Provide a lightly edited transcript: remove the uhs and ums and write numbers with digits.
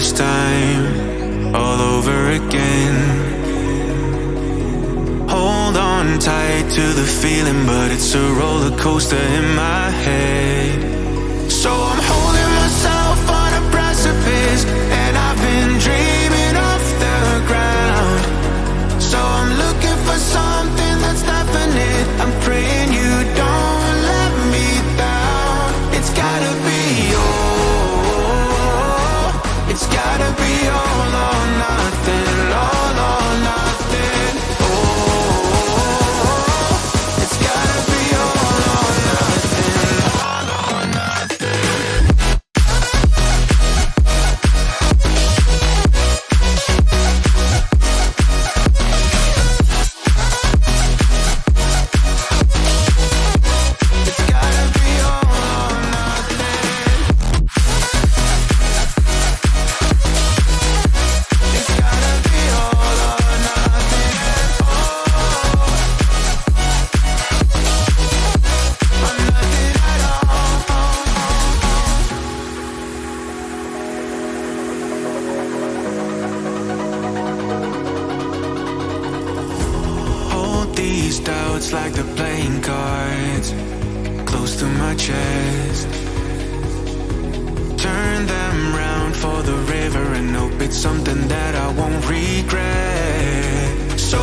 first time, all over again. Hold on tight to the feeling, but it's a roller coaster in my head. So I'm holding myself on a precipice, and I've been dreaming off the ground. So I'm looking for something that's definite. I'm praying you don't let me down. It's gotta be all. It's gotta be all or nothing. All or nothing. Oh, it's gotta be all or nothing. All or nothing. It's gotta be all or nothing. It's gotta be all or nothing. Oh, or nothing at all. Hold these doubts like they're playing cards, close to my chest. Turn them round for the river and hope it's something that I won't regret. So